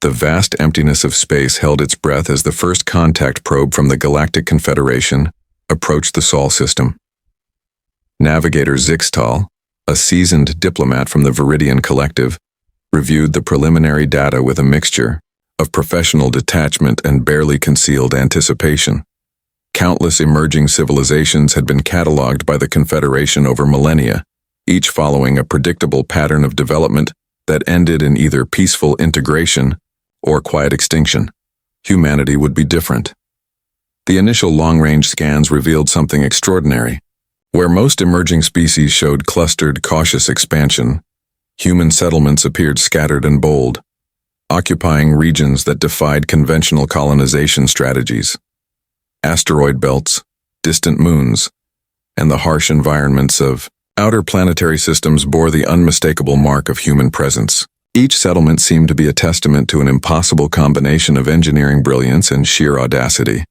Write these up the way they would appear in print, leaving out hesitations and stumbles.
The vast emptiness of space held its breath as the first contact probe from the Galactic Confederation approached the Sol system. Navigator Zixtal, a seasoned diplomat from the Viridian Collective, reviewed the preliminary data with a mixture of professional detachment and barely concealed anticipation. Countless emerging civilizations had been catalogued by the Confederation over millennia, each following a predictable pattern of development that ended in either peaceful integration or quiet extinction. Humanity would be different. The initial long-range scans revealed something extraordinary. Where most emerging species showed clustered, cautious expansion, human settlements appeared scattered and bold, occupying regions that defied conventional colonization strategies. Asteroid belts, distant moons, and the harsh environments of outer planetary systems bore the unmistakable mark of human presence. Each settlement seemed to be a testament to an impossible combination of engineering brilliance and sheer audacity.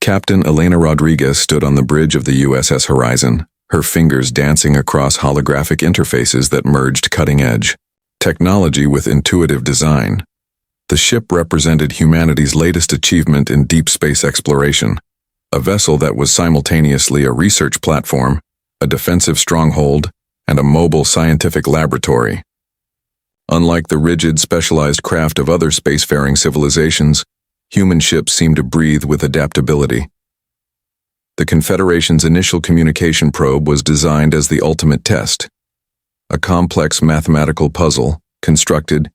Captain Elena Rodriguez stood on the bridge of the USS Horizon, her fingers dancing across holographic interfaces that merged cutting-edge technology with intuitive design. The ship represented humanity's latest achievement in deep space exploration, a vessel that was simultaneously a research platform, a defensive stronghold, and a mobile scientific laboratory. Unlike the rigid, specialized craft of other spacefaring civilizations, human ships seemed to breathe with adaptability. The Confederation's initial communication probe was designed as the ultimate test, a complex mathematical puzzle constructed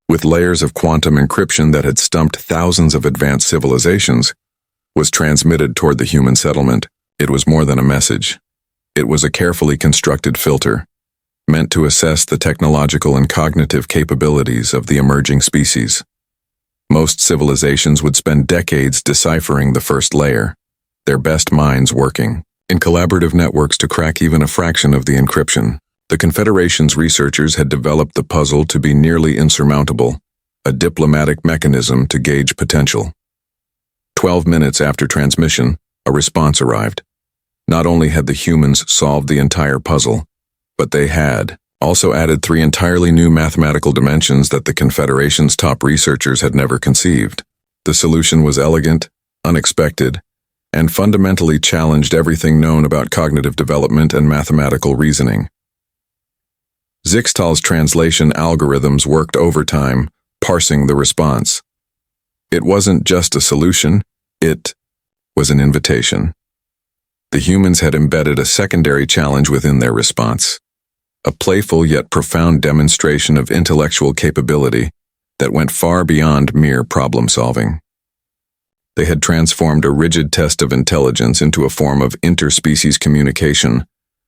with layers of quantum encryption that had stumped thousands of advanced civilizations, was transmitted toward the human settlement. It was more than a message. It was a carefully constructed filter, meant to assess the technological and cognitive capabilities of the emerging species. Most civilizations would spend decades deciphering the first layer, their best minds working in collaborative networks to crack even a fraction of the encryption. The Confederation's researchers had developed the puzzle to be nearly insurmountable, a diplomatic mechanism to gauge potential. 12 minutes after transmission, a response arrived. Not only had the humans solved the entire puzzle, but they had also added 3 entirely new mathematical dimensions that the Confederation's top researchers had never conceived. The solution was elegant, unexpected, and fundamentally challenged everything known about cognitive development and mathematical reasoning. Zixtal's translation algorithms worked overtime, parsing the response. It wasn't just a solution, it was an invitation. The humans had embedded a secondary challenge within their response, a playful yet profound demonstration of intellectual capability that went far beyond mere problem-solving. They had transformed a rigid test of intelligence into a form of interspecies communication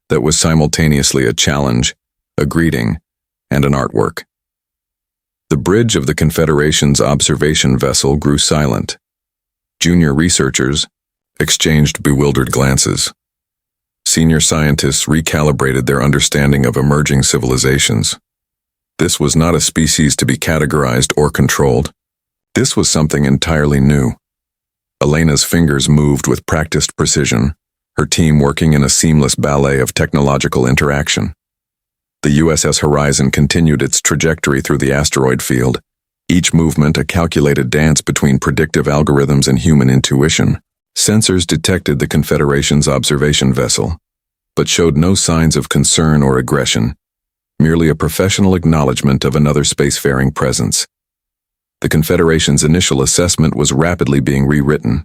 that was simultaneously a challenge, a greeting, and an artwork. The bridge of the Confederation's observation vessel grew silent. Junior researchers exchanged bewildered glances. Senior scientists recalibrated their understanding of emerging civilizations. This was not a species to be categorized or controlled. This was something entirely new. Elena's fingers moved with practiced precision, her team working in a seamless ballet of technological interaction. The USS Horizon continued its trajectory through the asteroid field, each movement a calculated dance between predictive algorithms and human intuition. Sensors detected the Confederation's observation vessel, but showed no signs of concern or aggression, merely a professional acknowledgement of another spacefaring presence. The Confederation's initial assessment was rapidly being rewritten.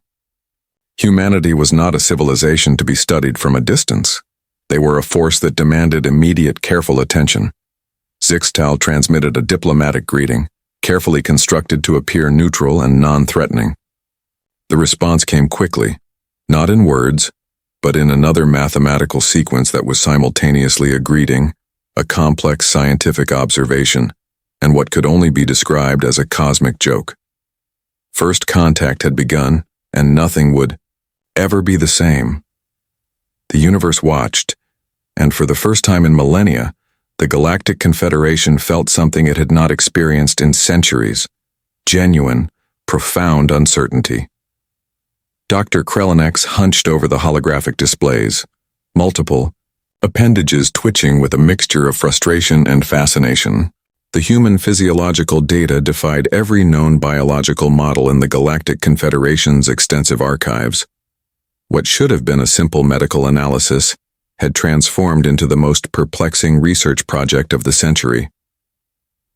Humanity was not a civilization to be studied from a distance. They were a force that demanded immediate, careful attention. Zixtal transmitted a diplomatic greeting, carefully constructed to appear neutral and non-threatening. The response came quickly, not in words, but in another mathematical sequence that was simultaneously a greeting, a complex scientific observation, and what could only be described as a cosmic joke. First contact had begun, and nothing would ever be the same. The universe watched, and for the first time in millennia, the Galactic Confederation felt something it had not experienced in centuries: genuine, profound uncertainty. Dr. Krelenex hunched over the holographic displays, multiple appendages twitching with a mixture of frustration and fascination. The human physiological data defied every known biological model in the Galactic Confederation's extensive archives. What should have been a simple medical analysis had transformed into the most perplexing research project of the century.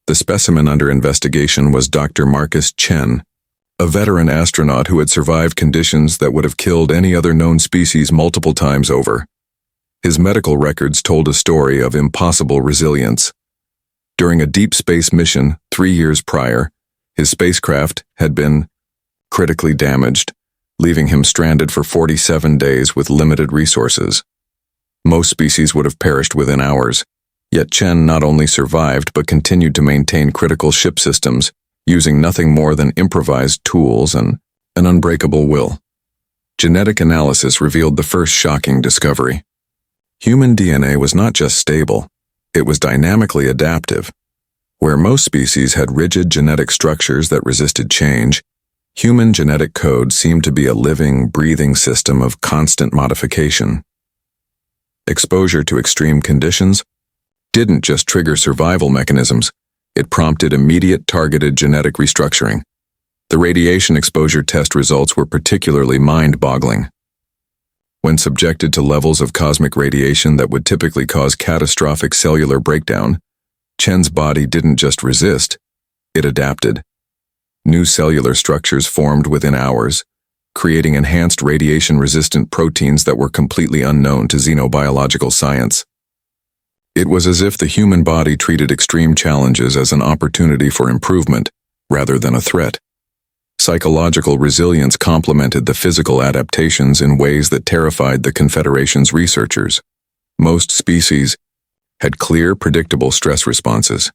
The specimen under investigation was Dr. Marcus Chen, a veteran astronaut who had survived conditions that would have killed any other known species multiple times over. His medical records told a story of impossible resilience. During a deep space mission 3 years prior, his spacecraft had been critically damaged, leaving him stranded for 47 days with limited resources. Most species would have perished within hours, yet Chen not only survived but continued to maintain critical ship systems, using nothing more than improvised tools and an unbreakable will. Genetic analysis revealed the first shocking discovery. Human DNA was not just stable, it was dynamically adaptive. Where most species had rigid genetic structures that resisted change, human genetic code seemed to be a living, breathing system of constant modification. Exposure to extreme conditions didn't just trigger survival mechanisms, it prompted immediate targeted genetic restructuring. The radiation exposure test results were particularly mind-boggling. When subjected to levels of cosmic radiation that would typically cause catastrophic cellular breakdown, Chen's body didn't just resist, it adapted. New cellular structures formed within hours, creating enhanced radiation-resistant proteins that were completely unknown to xenobiological science. It was as if the human body treated extreme challenges as an opportunity for improvement, rather than a threat. Psychological resilience complemented the physical adaptations in ways that terrified the Confederation's researchers. Most species had clear, predictable stress responses.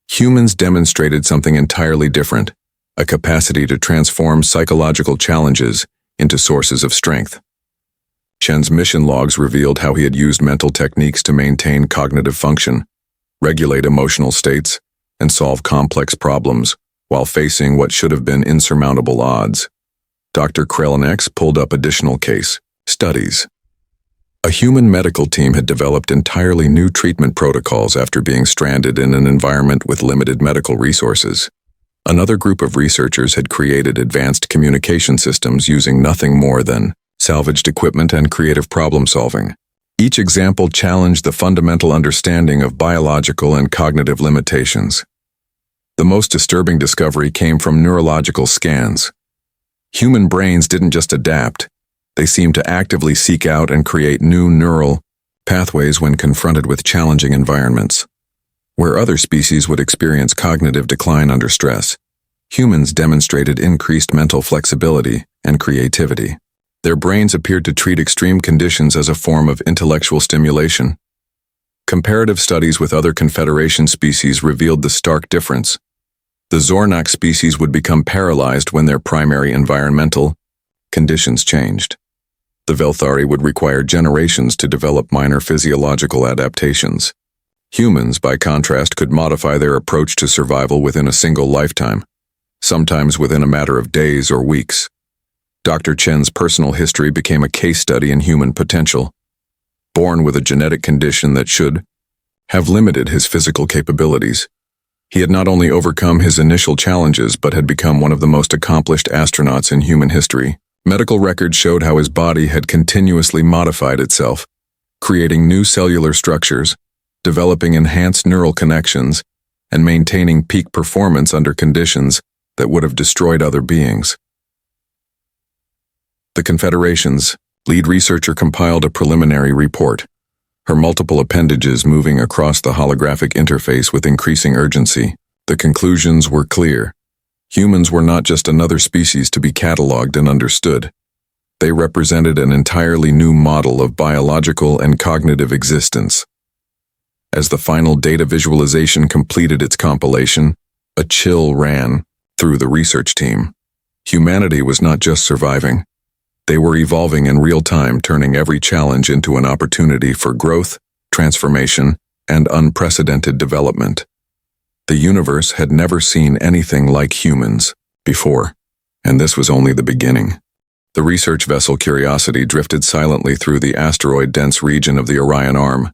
Humans demonstrated something entirely different, a capacity to transform psychological challenges into sources of strength. Chen's mission logs revealed how he had used mental techniques to maintain cognitive function, regulate emotional states, and solve complex problems while facing what should have been insurmountable odds. Dr. Krelenex pulled up additional case studies. A human medical team had developed entirely new treatment protocols after being stranded in an environment with limited medical resources. Another group of researchers had created advanced communication systems using nothing more than salvaged equipment and creative problem-solving. Each example challenged the fundamental understanding of biological and cognitive limitations. The most disturbing discovery came from neurological scans. Human brains didn't just adapt, they seemed to actively seek out and create new neural pathways when confronted with challenging environments. Where other species would experience cognitive decline under stress, humans demonstrated increased mental flexibility and creativity. Their brains appeared to treat extreme conditions as a form of intellectual stimulation. Comparative studies with other Confederation species revealed the stark difference. The Zornak species would become paralyzed when their primary environmental conditions changed. The Velthari would require generations to develop minor physiological adaptations. Humans, by contrast, could modify their approach to survival within a single lifetime, sometimes within a matter of days or weeks. Dr. Chen's personal history became a case study in human potential. Born with a genetic condition that should have limited his physical capabilities, he had not only overcome his initial challenges but had become one of the most accomplished astronauts in human history. Medical records showed how his body had continuously modified itself, creating new cellular structures, developing enhanced neural connections, and maintaining peak performance under conditions that would have destroyed other beings. The Confederation's lead researcher compiled a preliminary report, her multiple appendages moving across the holographic interface with increasing urgency. The conclusions were clear. Humans were not just another species to be cataloged and understood. They represented an entirely new model of biological and cognitive existence. As the final data visualization completed its compilation, a chill ran through the research team. Humanity was not just surviving. They were evolving in real time, turning every challenge into an opportunity for growth, transformation, and unprecedented development. The universe had never seen anything like humans before, and this was only the beginning. The research vessel Curiosity drifted silently through the asteroid-dense region of the Orion Arm,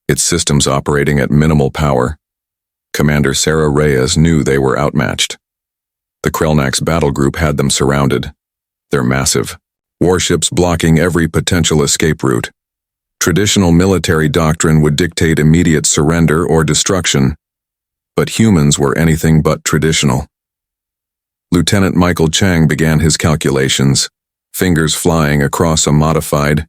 its systems operating at minimal power. Commander Sarah Reyes knew they were outmatched. The Krellnax battle group had them surrounded. Their massive warships blocking every potential escape route. Traditional military doctrine would dictate immediate surrender or destruction, but humans were anything but traditional. Lieutenant Michael Chang began his calculations, fingers flying across a modified,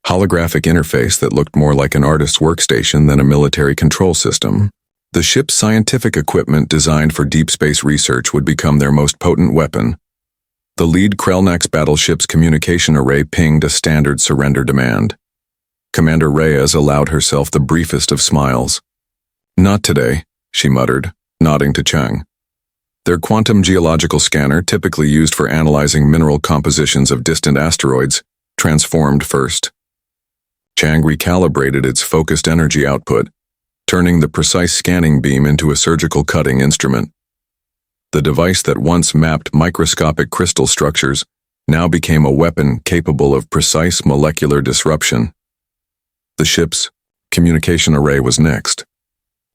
holographic interface that looked more like an artist's workstation than a military control system. The ship's scientific equipment designed for deep space research would become their most potent weapon. The lead Krellnax battleship's communication array pinged a standard surrender demand. Commander Reyes allowed herself the briefest of smiles. "Not today," she muttered, nodding to Chang. Their quantum geological scanner, typically used for analyzing mineral compositions of distant asteroids, transformed first. Chang recalibrated its focused energy output, turning the precise scanning beam into a surgical cutting instrument. The device that once mapped microscopic crystal structures now became a weapon capable of precise molecular disruption. The ship's communication array was next.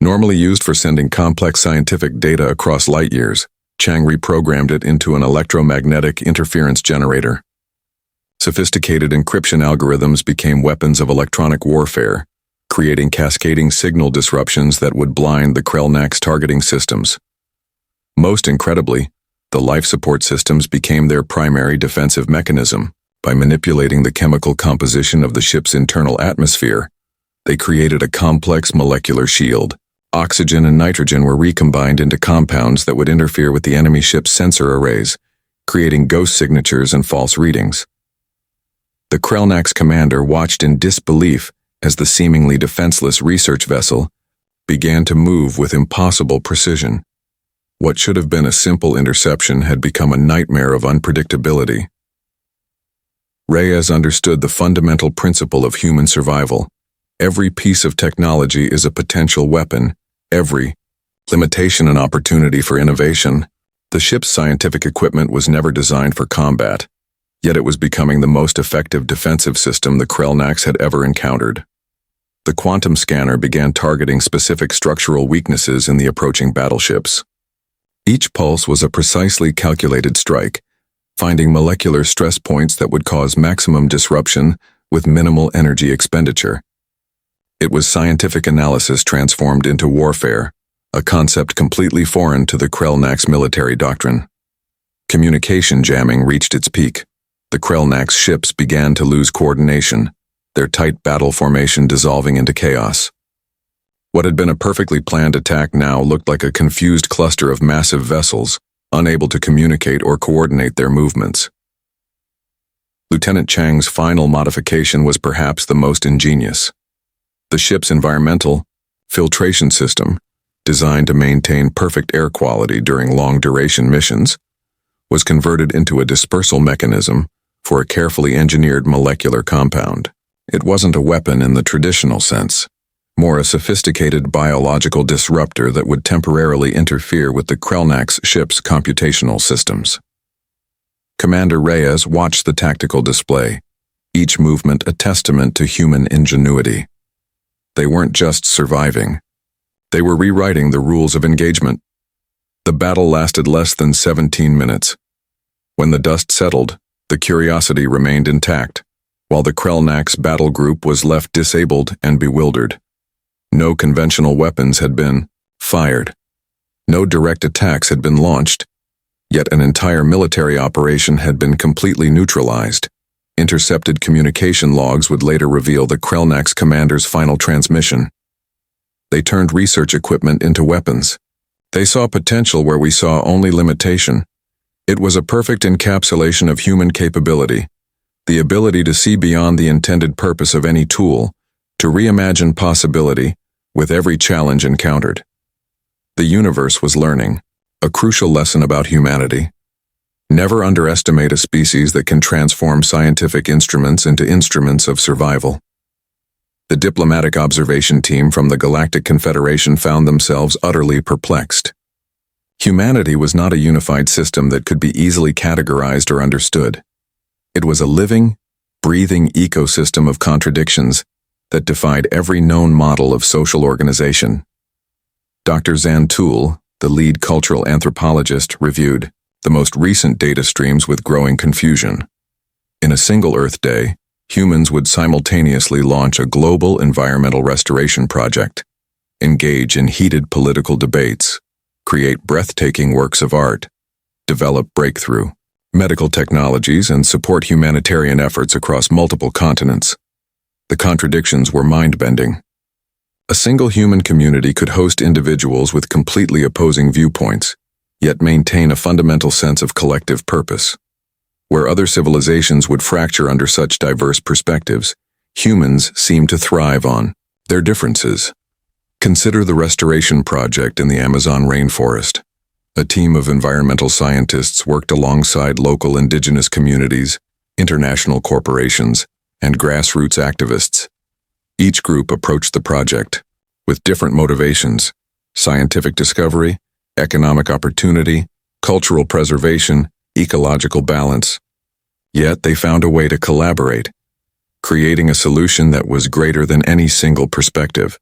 Normally used for sending complex scientific data across light years, Chang reprogrammed it into an electromagnetic interference generator. Sophisticated encryption algorithms became weapons of electronic warfare, creating cascading signal disruptions that would blind the Krellnax targeting systems. Most incredibly, the life support systems became their primary defensive mechanism. By manipulating the chemical composition of the ship's internal atmosphere, they created a complex molecular shield. Oxygen and nitrogen were recombined into compounds that would interfere with the enemy ship's sensor arrays, creating ghost signatures and false readings. The Krellnax commander watched in disbelief as the seemingly defenseless research vessel began to move with impossible precision. What should have been a simple interception had become a nightmare of unpredictability. Reyes understood the fundamental principle of human survival. Every piece of technology is a potential weapon, every limitation an opportunity for innovation. The ship's scientific equipment was never designed for combat, yet it was becoming the most effective defensive system the Krellnax had ever encountered. The quantum scanner began targeting specific structural weaknesses in the approaching battleships. Each pulse was a precisely calculated strike, finding molecular stress points that would cause maximum disruption with minimal energy expenditure. It was scientific analysis transformed into warfare, a concept completely foreign to the Krellnax military doctrine. Communication jamming reached its peak. The Krellnax ships began to lose coordination, their tight battle formation dissolving into chaos. What had been a perfectly planned attack now looked like a confused cluster of massive vessels, unable to communicate or coordinate their movements. Lieutenant Chang's final modification was perhaps the most ingenious. The ship's environmental filtration system, designed to maintain perfect air quality during long-duration missions, was converted into a dispersal mechanism for a carefully engineered molecular compound. It wasn't a weapon in the traditional sense, more a sophisticated biological disruptor that would temporarily interfere with the Krellnax ship's computational systems. Commander Reyes watched the tactical display, each movement a testament to human ingenuity. They weren't just surviving. They were rewriting the rules of engagement. The battle lasted less than 17 minutes. When the dust settled, the Curiosity remained intact, while the Krellnax battle group was left disabled and bewildered. No conventional weapons had been fired. No direct attacks had been launched, yet an entire military operation had been completely neutralized. Intercepted communication logs would later reveal the Krellnax commander's final transmission. They turned research equipment into weapons. They saw potential where we saw only limitation. It was a perfect encapsulation of human capability, the ability to see beyond the intended purpose of any tool, to reimagine possibility with every challenge encountered. The universe was learning, a crucial lesson about humanity. Never underestimate a species that can transform scientific instruments into instruments of survival. The diplomatic observation team from the Galactic Confederation found themselves utterly perplexed. Humanity was not a unified system that could be easily categorized or understood. It was a living, breathing ecosystem of contradictions that defied every known model of social organization. Dr. Zantul, the lead cultural anthropologist, reviewed the most recent data streams with growing confusion. In a single Earth day, humans would simultaneously launch a global environmental restoration project, engage in heated political debates, create breathtaking works of art, develop breakthrough medical technologies, and support humanitarian efforts across multiple continents. The contradictions were mind-bending. A single human community could host individuals with completely opposing viewpoints, yet maintain a fundamental sense of collective purpose. Where other civilizations would fracture under such diverse perspectives, humans seem to thrive on their differences. Consider the restoration project in the Amazon rainforest. A team of environmental scientists worked alongside local indigenous communities, international corporations, and grassroots activists. Each group approached the project with different motivations: scientific discovery, economic opportunity, cultural preservation, ecological balance. Yet they found a way to collaborate, creating a solution that was greater than any single perspective.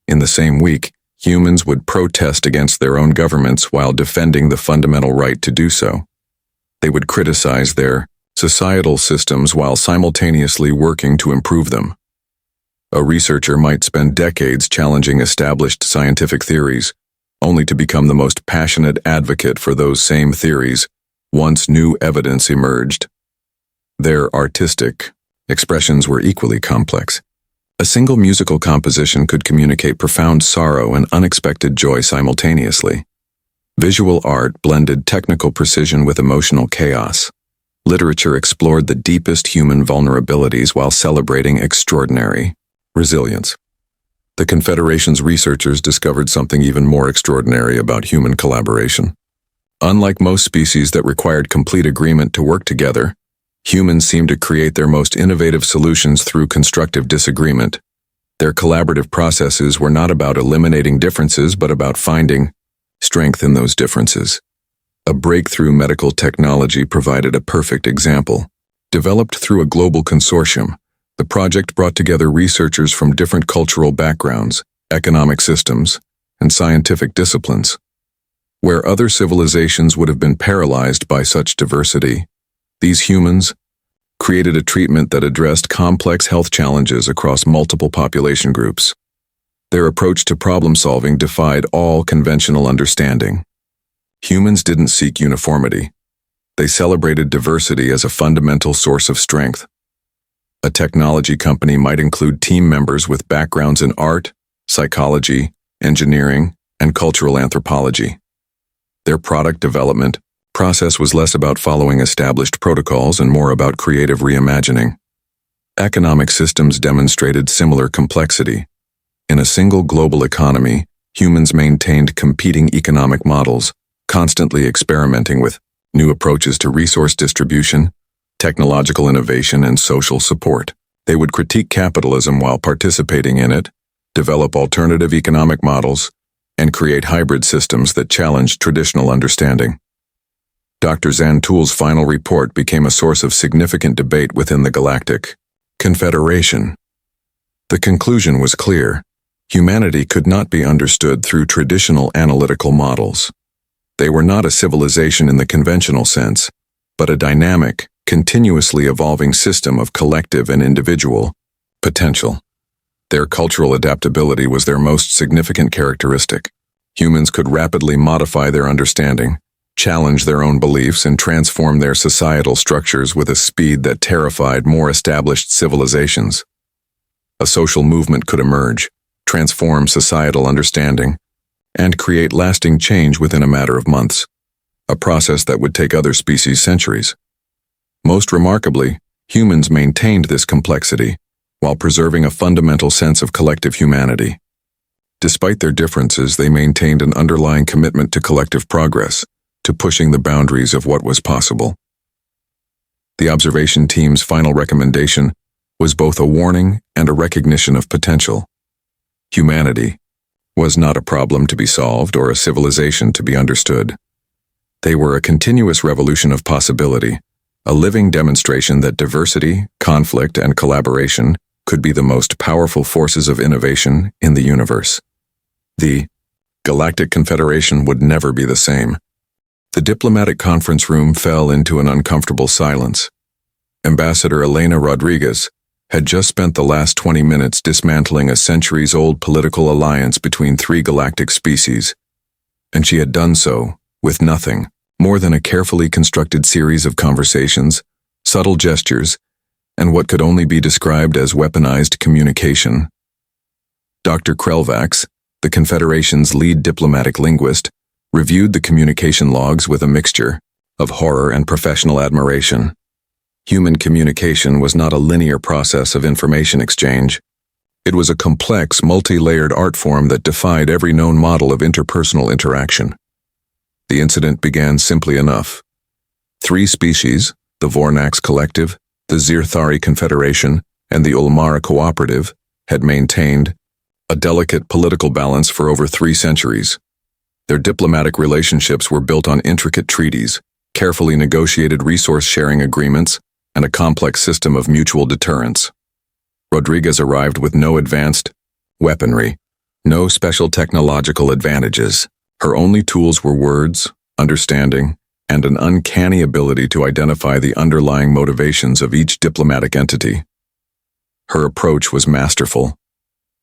In the same week, humans would protest against their own governments while defending the fundamental right to do so. They would criticize their societal systems while simultaneously working to improve them. A researcher might spend decades challenging established scientific theories, only to become the most passionate advocate for those same theories once new evidence emerged. Their artistic expressions were equally complex. A single musical composition could communicate profound sorrow and unexpected joy simultaneously. Visual art blended technical precision with emotional chaos. Literature explored the deepest human vulnerabilities while celebrating extraordinary resilience. The Confederation's researchers discovered something even more extraordinary about human collaboration. Unlike most species that required complete agreement to work together, humans seemed to create their most innovative solutions through constructive disagreement. Their collaborative processes were not about eliminating differences, but about finding strength in those differences. A breakthrough medical technology provided a perfect example. Developed through a global consortium, the project brought together researchers from different cultural backgrounds, economic systems, and scientific disciplines. Where other civilizations would have been paralyzed by such diversity, these humans created a treatment that addressed complex health challenges across multiple population groups. Their approach to problem-solving defied all conventional understanding. Humans didn't seek uniformity. They celebrated diversity as a fundamental source of strength. A technology company might include team members with backgrounds in art, psychology, engineering, and cultural anthropology. Their product development process was less about following established protocols and more about creative reimagining. Economic systems demonstrated similar complexity. In a single global economy, humans maintained competing economic models, constantly experimenting with new approaches to resource distribution, technological innovation, and social support. They would critique capitalism while participating in it, develop alternative economic models, and create hybrid systems that challenged traditional understanding. Dr. Zantul's final report became a source of significant debate within the Galactic Confederation. The conclusion was clear: humanity could not be understood through traditional analytical models. They were not a civilization in the conventional sense, but a dynamic, continuously evolving system of collective and individual potential. Their cultural adaptability was their most significant characteristic. Humans could rapidly modify their understanding, challenge their own beliefs, and transform their societal structures with a speed that terrified more established civilizations. A social movement could emerge, transform societal understanding, and create lasting change within a matter of months, a process that would take other species centuries. Most remarkably, humans maintained this complexity while preserving a fundamental sense of collective humanity. Despite their differences, they maintained an underlying commitment to collective progress, to pushing the boundaries of what was possible. The observation team's final recommendation was both a warning and a recognition of potential. Humanity was not a problem to be solved or a civilization to be understood. They were a continuous revolution of possibility, a living demonstration that diversity, conflict, and collaboration could be the most powerful forces of innovation in the universe. The Galactic Confederation would never be the same. The diplomatic conference room fell into an uncomfortable silence. Ambassador Elena Rodriguez had just spent the last 20 minutes dismantling a centuries-old political alliance between three galactic species, and she had done so with nothing more than a carefully constructed series of conversations, subtle gestures, and what could only be described as weaponized communication. Dr. Krelvax, the Confederation's lead diplomatic linguist, reviewed the communication logs with a mixture of horror and professional admiration. Human communication was not a linear process of information exchange. It was a complex, multi-layered art form that defied every known model of interpersonal interaction. The incident began simply enough. Three species, the Vornax Collective, the Zirthari Confederation, and the Ulmara Cooperative, had maintained a delicate political balance for over 3 centuries. Their diplomatic relationships were built on intricate treaties, carefully negotiated resource-sharing agreements, and a complex system of mutual deterrence. Rodriguez arrived with no advanced weaponry, no special technological advantages. Her only tools were words, understanding, and an uncanny ability to identify the underlying motivations of each diplomatic entity. Her approach was masterful.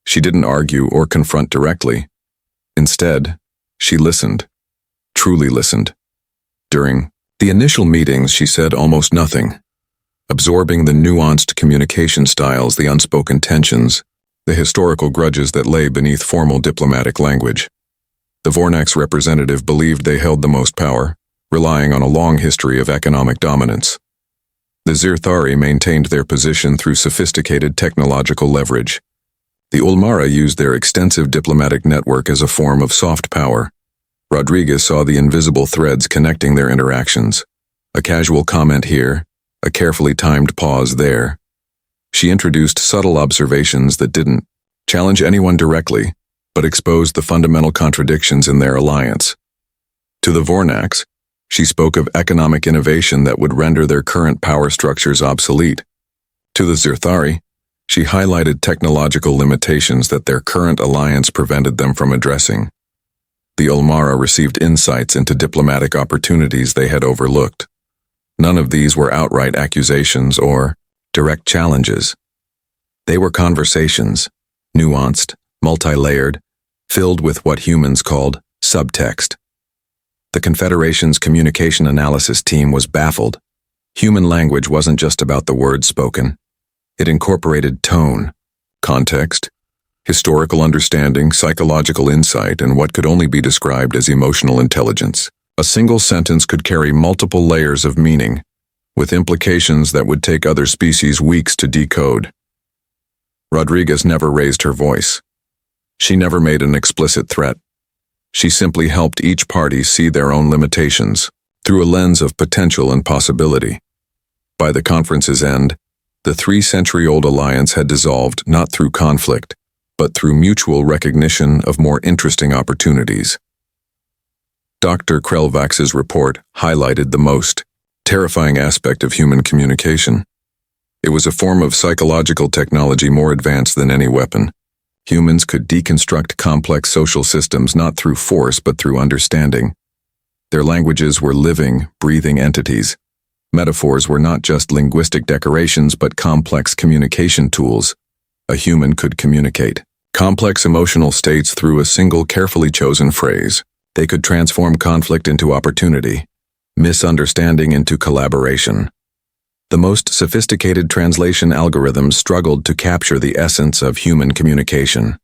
She didn't argue or confront directly. Instead, she listened, truly listened. During the initial meetings, she said almost nothing, absorbing the nuanced communication styles, the unspoken tensions, the historical grudges that lay beneath formal diplomatic language. The Vornax representative believed they held the most power, relying on a long history of economic dominance. The Zirthari maintained their position through sophisticated technological leverage. The Ulmara used their extensive diplomatic network as a form of soft power. Rodriguez saw the invisible threads connecting their interactions. A casual comment here, a carefully timed pause there. She introduced subtle observations that didn't challenge anyone directly, but exposed the fundamental contradictions in their alliance. To the Vornax, she spoke of economic innovation that would render their current power structures obsolete. To the Zirthari, she highlighted technological limitations that their current alliance prevented them from addressing. The Ulmara received insights into diplomatic opportunities they had overlooked. None of these were outright accusations or direct challenges. They were conversations, nuanced, multi-layered, filled with what humans called subtext. The Confederation's communication analysis team was baffled. Human language wasn't just about the words spoken. It incorporated tone, context, historical understanding, psychological insight, and what could only be described as emotional intelligence. A single sentence could carry multiple layers of meaning, with implications that would take other species weeks to decode. Rodriguez never raised her voice. She never made an explicit threat. She simply helped each party see their own limitations through a lens of potential and possibility. By the conference's end, the 3-century-old alliance had dissolved not through conflict, but through mutual recognition of more interesting opportunities. Dr. Krelvax's report highlighted the most terrifying aspect of human communication. It was a form of psychological technology more advanced than any weapon. Humans could deconstruct complex social systems not through force but through understanding. Their languages were living, breathing entities. Metaphors were not just linguistic decorations but complex communication tools. A human could communicate complex emotional states through a single carefully chosen phrase. They could transform conflict into opportunity, misunderstanding into collaboration. The most sophisticated translation algorithms struggled to capture the essence of human communication.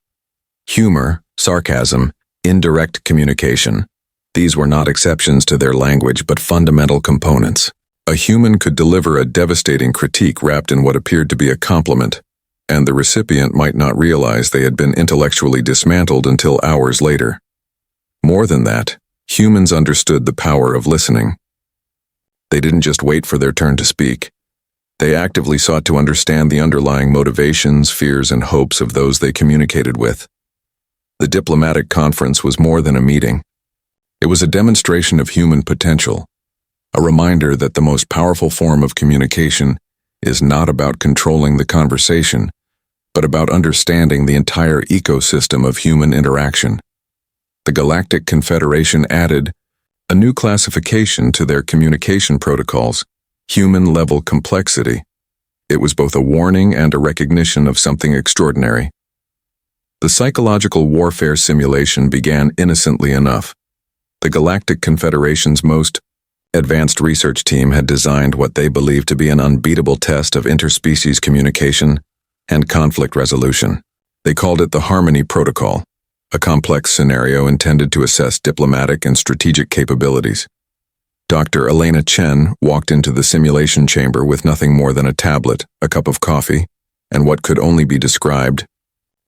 Humor, sarcasm, indirect communication. These were not exceptions to their language but fundamental components. A human could deliver a devastating critique wrapped in what appeared to be a compliment, and the recipient might not realize they had been intellectually dismantled until hours later. More than that, humans understood the power of listening. They didn't just wait for their turn to speak. They actively sought to understand the underlying motivations, fears, and hopes of those they communicated with. The diplomatic conference was more than a meeting. It was a demonstration of human potential, a reminder that the most powerful form of communication is not about controlling the conversation, but about understanding the entire ecosystem of human interaction. The Galactic Confederation added a new classification to their communication protocols, human-level complexity. It was both a warning and a recognition of something extraordinary. The psychological warfare simulation began innocently enough. The Galactic Confederation's most advanced research team had designed what they believed to be an unbeatable test of interspecies communication and conflict resolution. They called it the Harmony Protocol, a complex scenario intended to assess diplomatic and strategic capabilities. Dr. Elena Chen walked into the simulation chamber with nothing more than a tablet, a cup of coffee, and what could only be described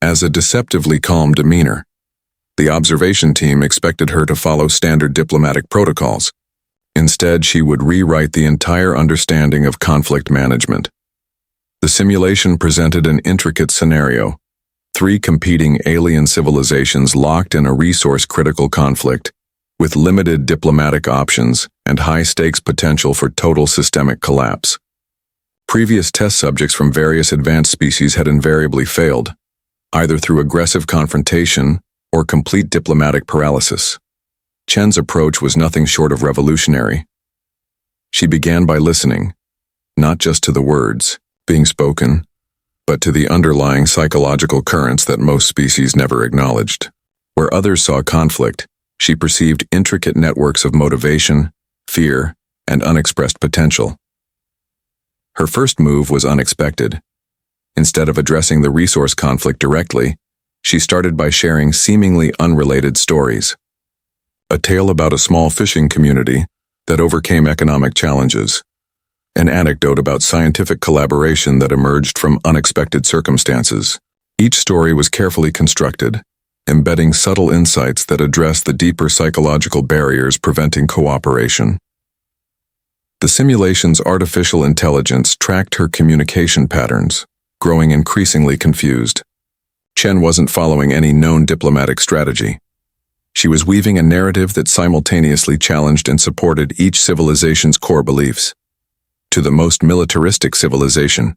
as a deceptively calm demeanor. The observation team expected her to follow standard diplomatic protocols. Instead, she would rewrite the entire understanding of conflict management. The simulation presented an intricate scenario: 3 competing alien civilizations locked in a resource-critical conflict, with limited diplomatic options and high-stakes potential for total systemic collapse. Previous test subjects from various advanced species had invariably failed, either through aggressive confrontation or complete diplomatic paralysis. Chen's approach was nothing short of revolutionary. She began by listening, not just to the words being spoken, but to the underlying psychological currents that most species never acknowledged. Where others saw conflict, she perceived intricate networks of motivation, fear, and unexpressed potential. Her first move was unexpected. Instead of addressing the resource conflict directly, she started by sharing seemingly unrelated stories. A tale about a small fishing community that overcame economic challenges. An anecdote about scientific collaboration that emerged from unexpected circumstances. Each story was carefully constructed, embedding subtle insights that addressed the deeper psychological barriers preventing cooperation. The simulation's artificial intelligence tracked her communication patterns, growing increasingly confused. Chen wasn't following any known diplomatic strategy. She was weaving a narrative that simultaneously challenged and supported each civilization's core beliefs. To the most militaristic civilization,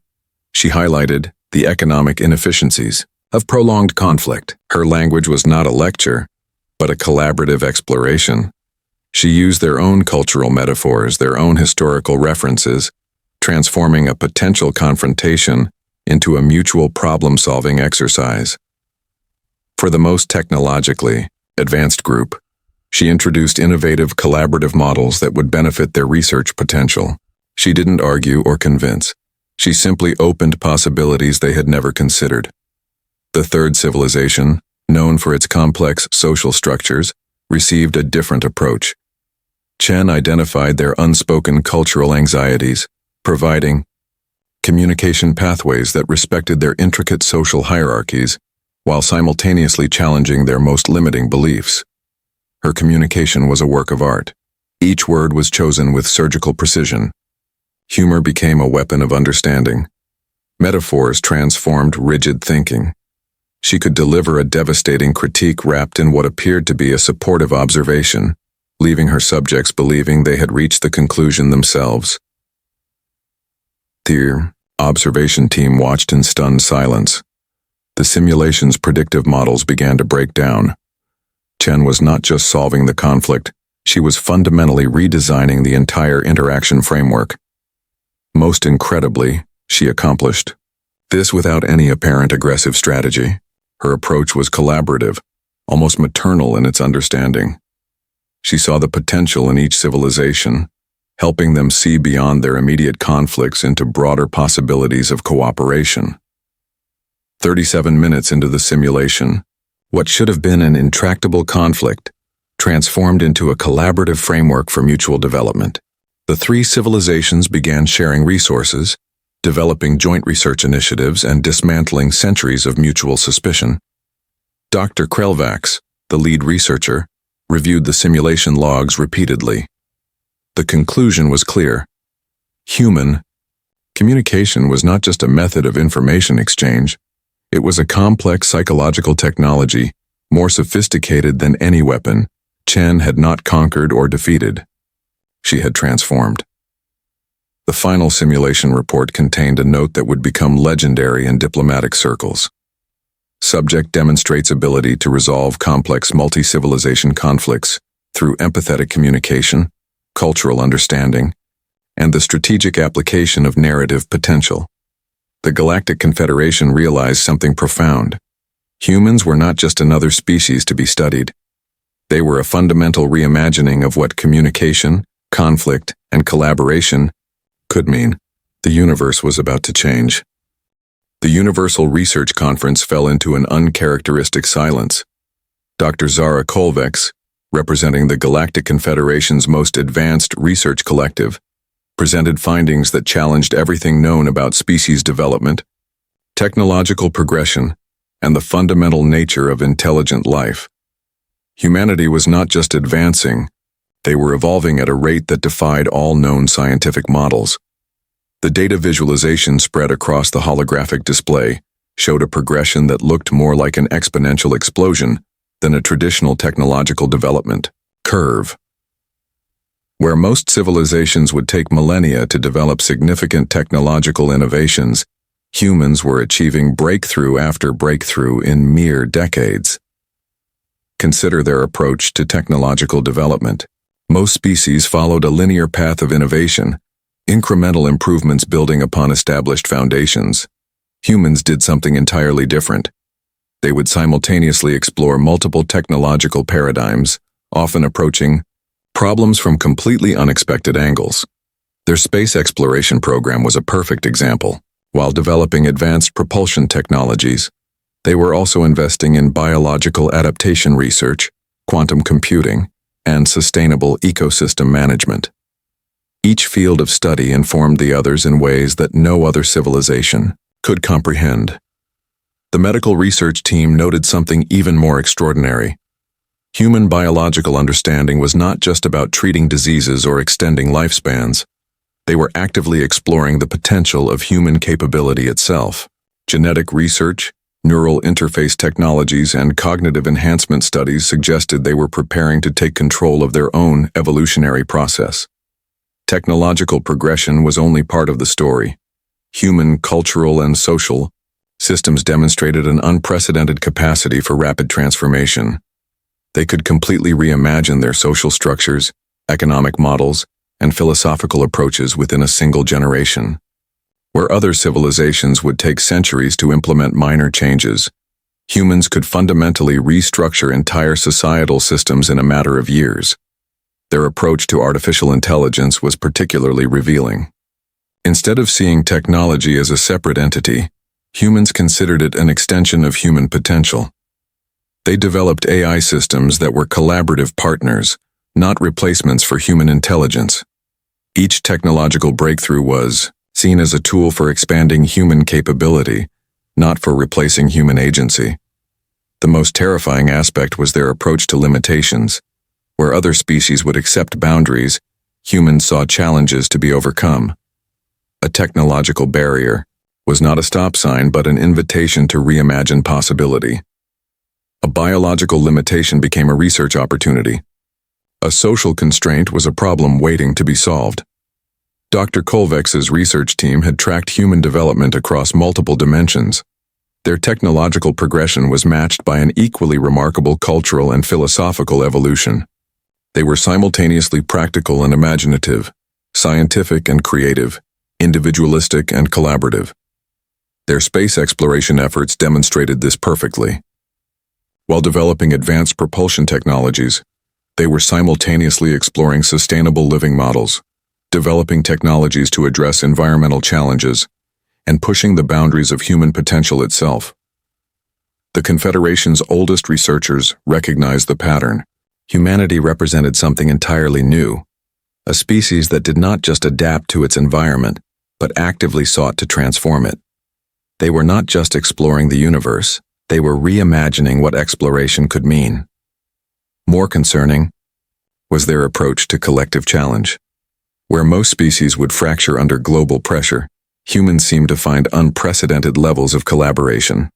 she highlighted the economic inefficiencies of prolonged conflict. Her language was not a lecture, but a collaborative exploration. She used their own cultural metaphors, their own historical references, transforming a potential confrontation into a mutual problem-solving exercise. For the most technologically advanced group, she introduced innovative collaborative models that would benefit their research potential. She didn't argue or convince. She simply opened possibilities they had never considered. The third civilization, known for its complex social structures, received a different approach. Chen identified their unspoken cultural anxieties, providing communication pathways that respected their intricate social hierarchies, while simultaneously challenging their most limiting beliefs. Her communication was a work of art. Each word was chosen with surgical precision. Humor became a weapon of understanding. Metaphors transformed rigid thinking. She could deliver a devastating critique wrapped in what appeared to be a supportive observation, leaving her subjects believing they had reached the conclusion themselves. The observation team watched in stunned silence. The simulation's predictive models began to break down. Chen was not just solving the conflict, she was fundamentally redesigning the entire interaction framework. Most incredibly, she accomplished this without any apparent aggressive strategy. Her approach was collaborative, almost maternal in its understanding. She saw the potential in each civilization, helping them see beyond their immediate conflicts into broader possibilities of cooperation. 37 minutes into the simulation, what should have been an intractable conflict transformed into a collaborative framework for mutual development. The 3 civilizations began sharing resources, developing joint research initiatives, and dismantling centuries of mutual suspicion. Dr. Krelvax, the lead researcher, reviewed the simulation logs repeatedly. The conclusion was clear. Human communication was not just a method of information exchange, it was a complex psychological technology, more sophisticated than any weapon Chen had not conquered or defeated. She had transformed. The final simulation report contained a note that would become legendary in diplomatic circles. Subject demonstrates ability to resolve complex multi-civilization conflicts through empathetic communication, cultural understanding, and the strategic application of narrative potential. The Galactic Confederation realized something profound. Humans were not just another species to be studied. They were a fundamental reimagining of what communication, conflict, and collaboration could mean. The universe was about to change. The Universal Research Conference fell into an uncharacteristic silence. Dr. Zara Kolvex, representing the Galactic Confederation's most advanced research collective, presented findings that challenged everything known about species development, technological progression, and the fundamental nature of intelligent life. Humanity was not just advancing, they were evolving at a rate that defied all known scientific models. The data visualization spread across the holographic display showed a progression that looked more like an exponential explosion than a traditional technological development curve. Where most civilizations would take millennia to develop significant technological innovations, humans were achieving breakthrough after breakthrough in mere decades. Consider their approach to technological development. Most species followed a linear path of innovation, incremental improvements building upon established foundations. Humans did something entirely different. They would simultaneously explore multiple technological paradigms, often approaching problems from completely unexpected angles. Their space exploration program was a perfect example. While developing advanced propulsion technologies, they were also investing in biological adaptation research, quantum computing, and sustainable ecosystem management. Each field of study informed the others in ways that no other civilization could comprehend. The medical research team noted something even more extraordinary. Human biological understanding was not just about treating diseases or extending lifespans. They were actively exploring the potential of human capability itself. Genetic research, neural interface technologies, and cognitive enhancement studies suggested they were preparing to take control of their own evolutionary process. Technological progression was only part of the story. Human, cultural, and social systems demonstrated an unprecedented capacity for rapid transformation. They could completely reimagine their social structures, economic models, and philosophical approaches within a single generation. Where other civilizations would take centuries to implement minor changes, humans could fundamentally restructure entire societal systems in a matter of years. Their approach to artificial intelligence was particularly revealing. Instead of seeing technology as a separate entity, humans considered it an extension of human potential. They developed AI systems that were collaborative partners, not replacements for human intelligence. Each technological breakthrough was seen as a tool for expanding human capability, not for replacing human agency. The most terrifying aspect was their approach to limitations. Where other species would accept boundaries, humans saw challenges to be overcome. A technological barrier was not a stop sign but an invitation to reimagine possibility. A biological limitation became a research opportunity. A social constraint was a problem waiting to be solved. Dr. Kolvex's research team had tracked human development across multiple dimensions. Their technological progression was matched by an equally remarkable cultural and philosophical evolution. They were simultaneously practical and imaginative, scientific and creative, individualistic and collaborative. Their space exploration efforts demonstrated this perfectly. While developing advanced propulsion technologies, they were simultaneously exploring sustainable living models, developing technologies to address environmental challenges, and pushing the boundaries of human potential itself. The Confederation's oldest researchers recognized the pattern. Humanity represented something entirely new, a species that did not just adapt to its environment, but actively sought to transform it. They were not just exploring the universe, they were reimagining what exploration could mean. More concerning was their approach to collective challenge. Where most species would fracture under global pressure, humans seemed to find unprecedented levels of collaboration.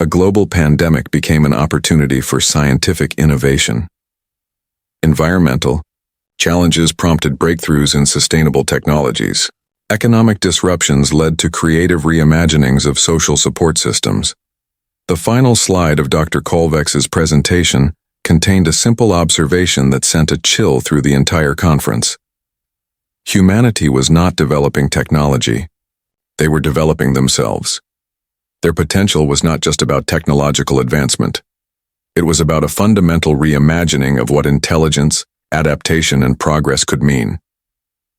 A global pandemic became an opportunity for scientific innovation. Environmental challenges prompted breakthroughs in sustainable technologies. Economic disruptions led to creative reimaginings of social support systems. The final slide of Dr. Kolvex's presentation contained a simple observation that sent a chill through the entire conference. Humanity was not developing technology. They were developing themselves. Their potential was not just about technological advancement. It was about a fundamental reimagining of what intelligence, adaptation, and progress could mean.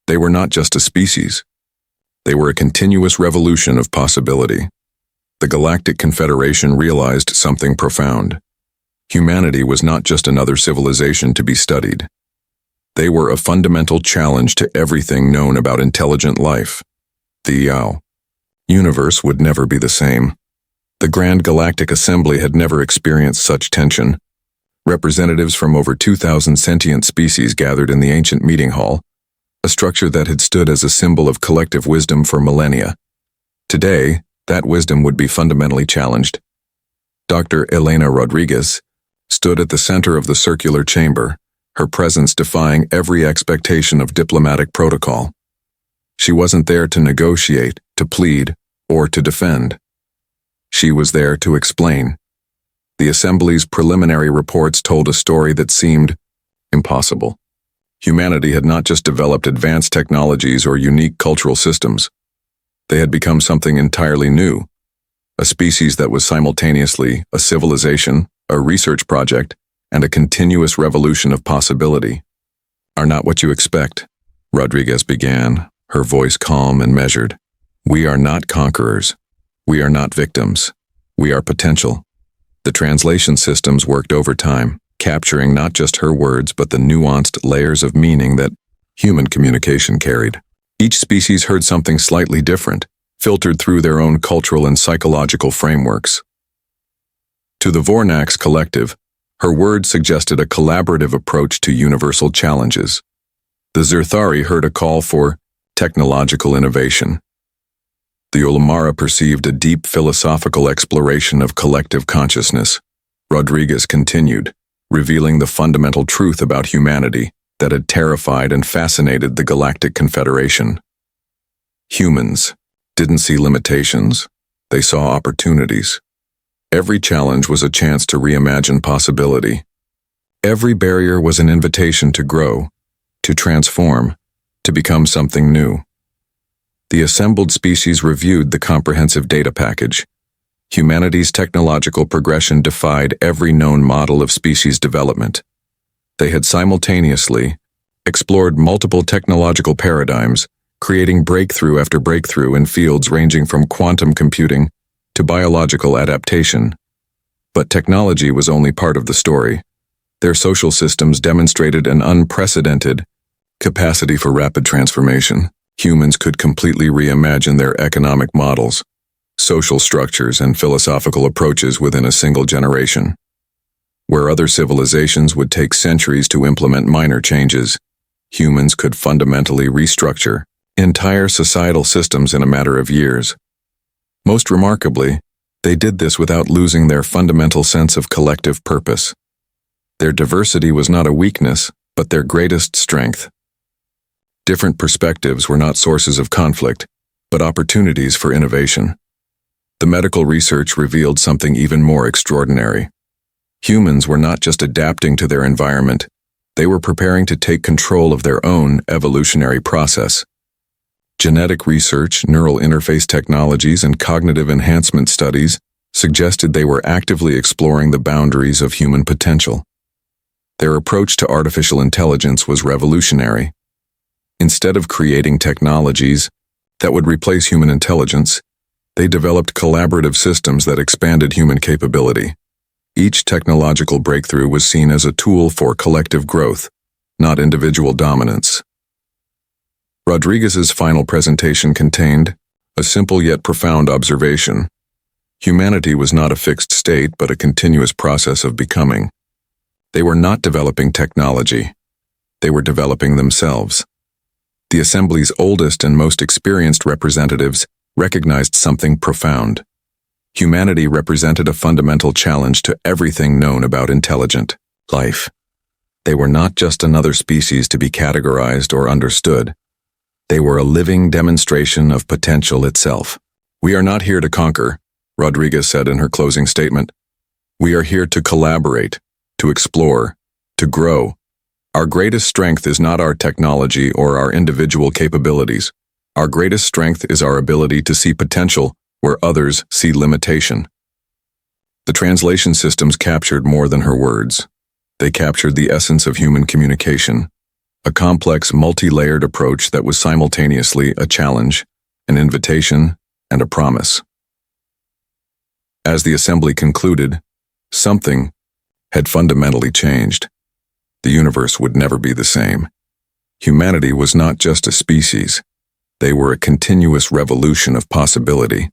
They were not just a species. They were a continuous revolution of possibility. The Galactic Confederation realized something profound. Humanity was not just another civilization to be studied. They were a fundamental challenge to everything known about intelligent life. The universe would never be the same. The Grand Galactic Assembly had never experienced such tension. Representatives from over 2,000 sentient species gathered in the ancient meeting hall, a structure that had stood as a symbol of collective wisdom for millennia. Today, that wisdom would be fundamentally challenged. Dr. Elena Rodriguez stood at the center of the circular chamber, her presence defying every expectation of diplomatic protocol. She wasn't there to negotiate, to plead, or to defend. She was there to explain. The Assembly's preliminary reports told a story that seemed impossible. Humanity had not just developed advanced technologies or unique cultural systems. They had become something entirely new, a species that was simultaneously a civilization, a research project, and a continuous revolution of possibility. "Are not what you expect," Rodriguez began, her voice calm and measured. "We are not conquerors. We are not victims. We are potential." The translation systems worked overtime, capturing not just her words but the nuanced layers of meaning that human communication carried. Each species heard something slightly different, filtered through their own cultural and psychological frameworks. To the Vornax collective, her words suggested a collaborative approach to universal challenges. The Zerthari heard a call for technological innovation. The Olamara perceived a deep philosophical exploration of collective consciousness. Rodriguez continued, revealing the fundamental truth about humanity that had terrified and fascinated the Galactic Confederation. Humans didn't see limitations, they saw opportunities. Every challenge was a chance to reimagine possibility. Every barrier was an invitation to grow, to transform, to become something new. The assembled species reviewed the comprehensive data package. Humanity's technological progression defied every known model of species development. They had simultaneously explored multiple technological paradigms, creating breakthrough after breakthrough in fields ranging from quantum computing to biological adaptation. But technology was only part of the story. Their social systems demonstrated an unprecedented capacity for rapid transformation. Humans could completely reimagine their economic models, social structures, and philosophical approaches within a single generation. Where other civilizations would take centuries to implement minor changes, humans could fundamentally restructure entire societal systems in a matter of years. Most remarkably, they did this without losing their fundamental sense of collective purpose. Their diversity was not a weakness, but their greatest strength. Different perspectives were not sources of conflict, but opportunities for innovation. The medical research revealed something even more extraordinary. Humans were not just adapting to their environment, they were preparing to take control of their own evolutionary process. Genetic research, neural interface technologies, and cognitive enhancement studies suggested they were actively exploring the boundaries of human potential. Their approach to artificial intelligence was revolutionary. Instead of creating technologies that would replace human intelligence, they developed collaborative systems that expanded human capability. Each technological breakthrough was seen as a tool for collective growth, not individual dominance. Rodriguez's final presentation contained a simple yet profound observation. Humanity was not a fixed state, but a continuous process of becoming. They were not developing technology. They were developing themselves. The Assembly's oldest and most experienced representatives recognized something profound. Humanity represented a fundamental challenge to everything known about intelligent life. They were not just another species to be categorized or understood. They were a living demonstration of potential itself. "We are not here to conquer. Rodriguez said in her closing statement. We are here to collaborate, to explore, to grow. Our greatest strength is not our technology or our individual capabilities. Our greatest strength is our ability to see potential where others see limitation. The translation systems captured more than her words. They captured the essence of human communication, a complex, multi-layered approach that was simultaneously a challenge, an invitation, and a promise. As the assembly concluded, something had fundamentally changed. The universe would never be the same. Humanity was not just a species. They were a continuous revolution of possibility.